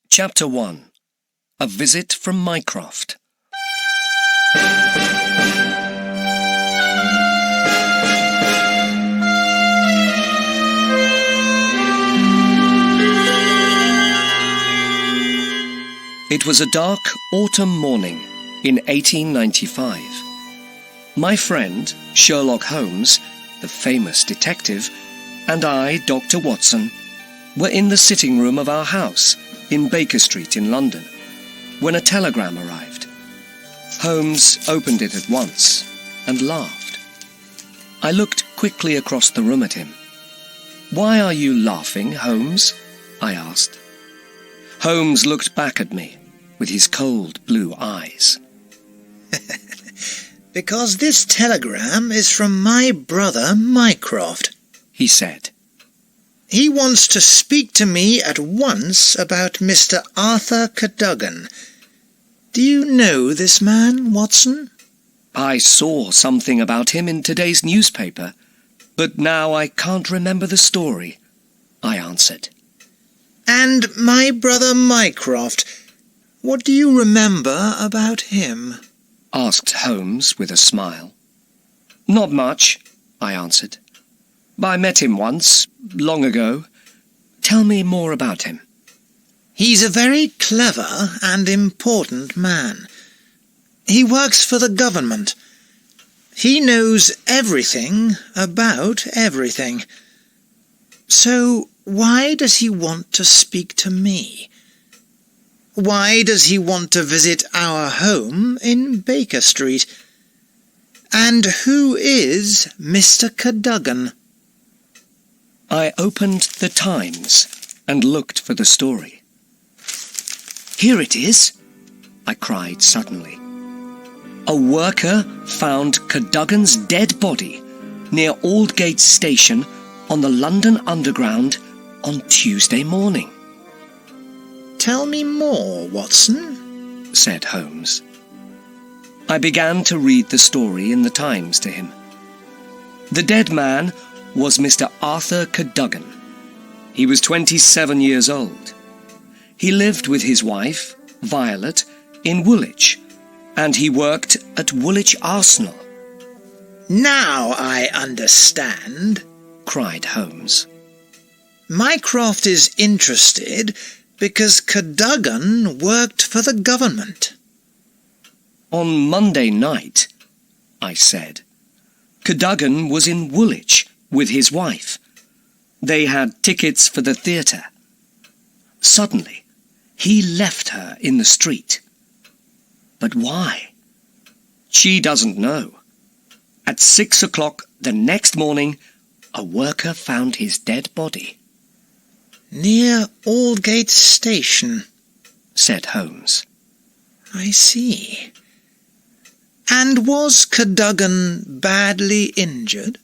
Chapter 1. A Visit from Mycroft. It was a dark autumn morning in 1895. My friend, Sherlock Holmes, the famous detective, and I, Dr. Watson, were in the sitting room of our house in Baker Street in London, when a telegram arrived. Holmes opened it at once and laughed. I looked quickly across the room at him. "Why are you laughing, Holmes?" I asked. Holmes looked back at me with his cold blue eyes. "Because this telegram is from my brother Mycroft," he said. "He wants to speak to me at once about Mr. Arthur Cadogan. Do you know this man, Watson?" "I saw something about him in today's newspaper, but now I can't remember the story," I answered. "And my brother Mycroft, what do you remember about him?" asked Holmes with a smile. "Not much," I answered. "I met him once, long ago. Tell me more about him." "He's a very clever and important man. He works for the government. He knows everything about everything. So why does he want to speak to me? Why does he want to visit our home in Baker Street? And who is Mr. Cadogan?" I opened the Times and looked for the story. "Here it is," I cried suddenly. "A worker found Cadogan's dead body near Aldgate Station on the London Underground on Tuesday morning." "Tell me more, Watson," said Holmes. I began to read the story in the Times to him. The dead man was Mr. Arthur Cadogan. He was 27 years old. He lived with his wife, Violet, in Woolwich, and he worked at Woolwich Arsenal. "Now I understand," cried Holmes. "Mycroft is interested because Cadogan worked for the government." "On Monday night," I said, "Cadogan was in Woolwich with his wife. They had tickets for the theatre. Suddenly, he left her in the street. But why? She doesn't know. At 6 o'clock the next morning, a worker found his dead body." "Near Aldgate Station," said Holmes. "I see. And was Cadogan badly injured?"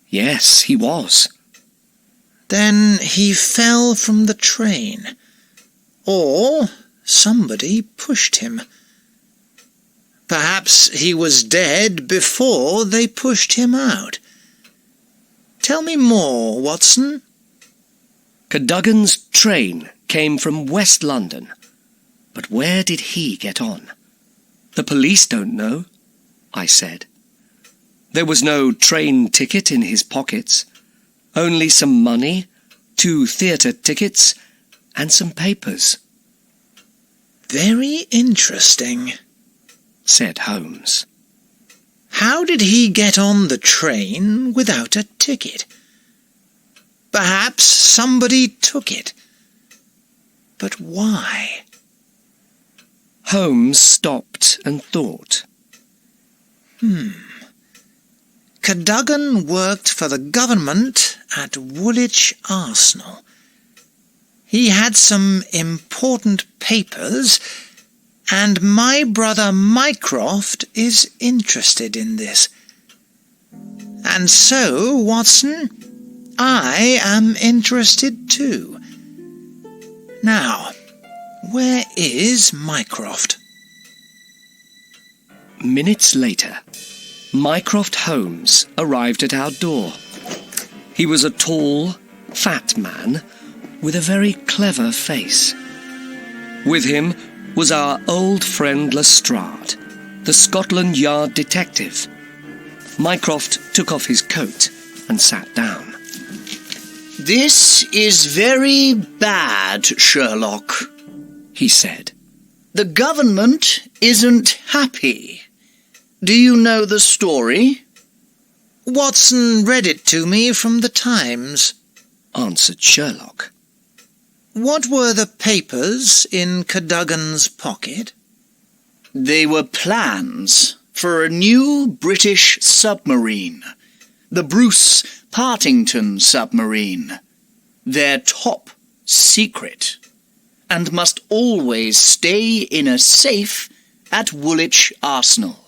"Yes, he was." "Then he fell from the train, or somebody pushed him. Perhaps he was dead before they pushed him out. Tell me more, Watson." Cadogan's train came from West London. But where did he get on? "The police don't know," I said. There was no train ticket in his pockets, only some money, 2 theatre tickets, and some papers. "Very interesting," said Holmes. "How did he get on the train without a ticket? Perhaps somebody took it. But why?" Holmes stopped and thought. Cadogan worked for the government at Woolwich Arsenal. He had some important papers, and my brother Mycroft is interested in this. And so, Watson, I am interested too. Now, where is Mycroft?" Minutes later, Mycroft Holmes arrived at our door. He was a tall, fat man with a very clever face. With him was our old friend Lestrade, the Scotland Yard detective. Mycroft took off his coat and sat down. "This is very bad, Sherlock," he said. "The government isn't happy. Do you know the story?" Watson read it to me from the Times, answered Sherlock. What were the papers in Cadogan's pocket? They were plans for a new British submarine, the Bruce Partington submarine. They're top secret and must always stay in a safe at Woolwich Arsenal.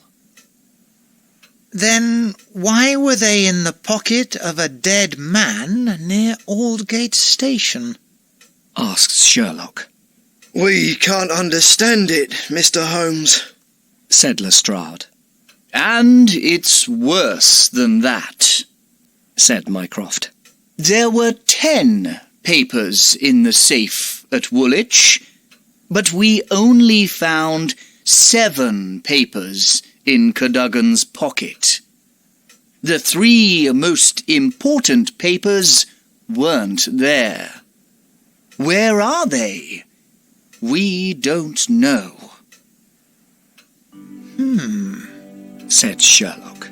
Then why were they in the pocket of a dead man near Aldgate Station? Asked Sherlock. "We can't understand it, Mr. Holmes," said Lestrade. "And it's worse than that," said Mycroft. "There were 10 papers in the safe at Woolwich, but we only found 7 papers in Cadogan's pocket. The 3 most important papers weren't there. Where are they? We don't know." Said Sherlock.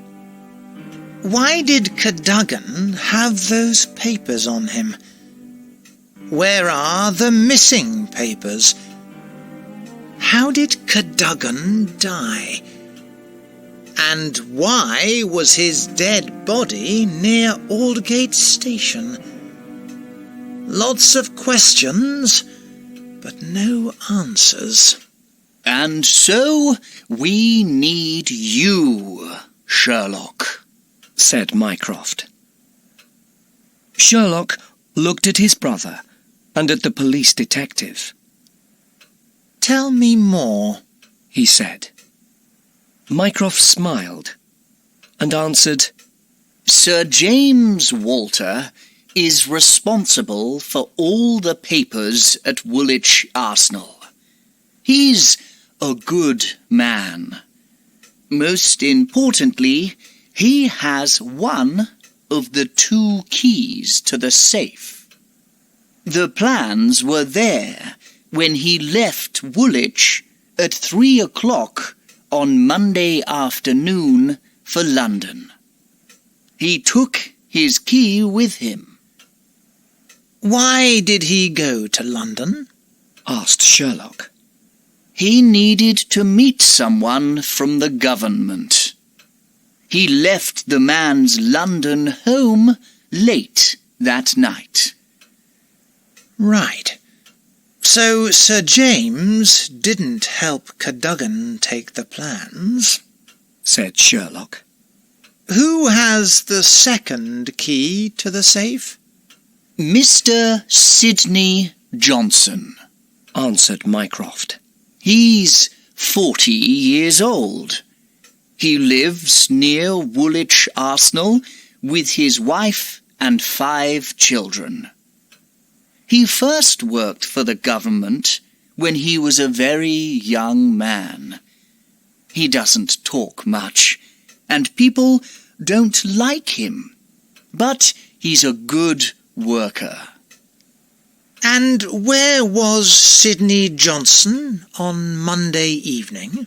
Why did Cadogan have those papers on him? Where are the missing papers? How did Cadogan die? And why was his dead body near Aldgate Station? Lots of questions, but no answers. "And so we need you, Sherlock," said Mycroft. Sherlock looked at his brother and at the police detective. Tell me more, he said. Mycroft smiled and answered, "Sir James Walter is responsible for all the papers at Woolwich Arsenal. He's a good man. Most importantly, he has one of the 2 keys to the safe. The plans were there when he left Woolwich at 3 o'clock on Monday afternoon for London. He took his key with him." Why did he go to London? asked Sherlock. "He needed to meet someone from the government. He left the man's London home late that night." Right. So Sir James didn't help Cadogan take the plans, said Sherlock. Who has the second key to the safe? "Mr. Sidney Johnson," answered Mycroft. "He's 40 years old. He lives near Woolwich Arsenal with his wife and 5 children. He first worked for the government when he was a very young man. He doesn't talk much, and people don't like him, but he's a good worker." And where was Sidney Johnson on Monday evening?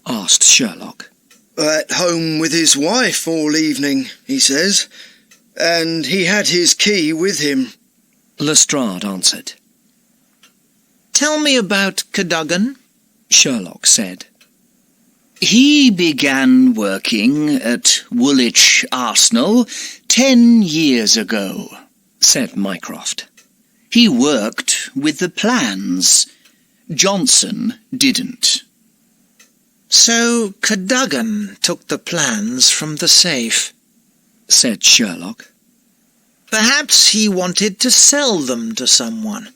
asked Sherlock. "At home with his wife all evening, he says, and he had his key with him," Lestrade answered. Tell me about Cadogan, Sherlock said. "He began working at Woolwich Arsenal 10 years ago," said Mycroft. "He worked with the plans. Johnson didn't." So Cadogan took the plans from the safe, said Sherlock. Perhaps he wanted to sell them to someone.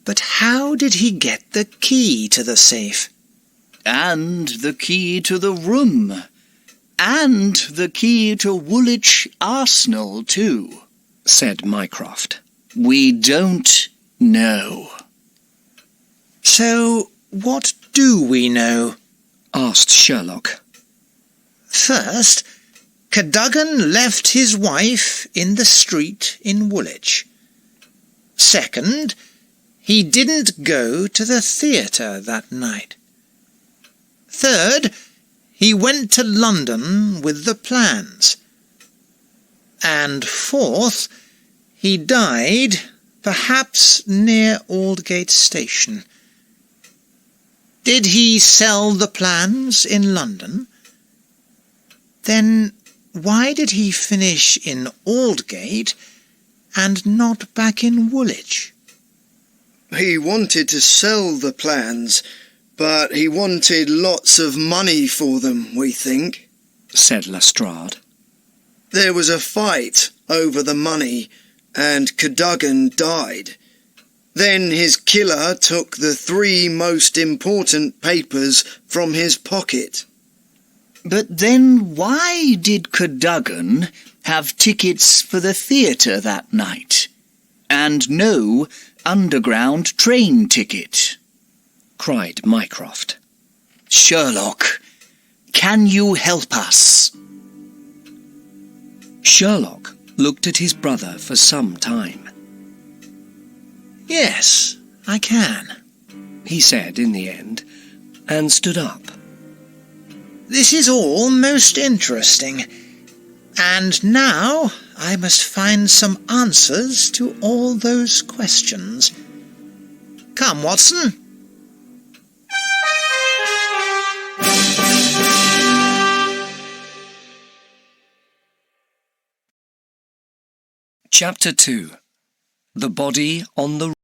But how did he get the key to the safe? "And the key to the room. And the key to Woolwich Arsenal, too," said Mycroft. "We don't know." So, what do we know? asked Sherlock. First, Cadogan left his wife in the street in Woolwich. Second, he didn't go to the theatre that night. Third, he went to London with the plans. And fourth, he died, perhaps near Aldgate Station. Did he sell the plans in London? Then why did he finish in Aldgate and not back in Woolwich? He wanted to sell the plans, but he wanted lots of money for them, we think, said Lestrade. There was a fight over the money, and Cadogan died. Then his killer took the 3 most important papers from his pocket. But then why did Cadogan have tickets for the theatre that night, and no underground train ticket? cried Mycroft. Sherlock, can you help us? Sherlock looked at his brother for some time. Yes, I can, he said in the end, and stood up. This is all most interesting, and now I must find some answers to all those questions. Come, Watson. Chapter 2. The Body on the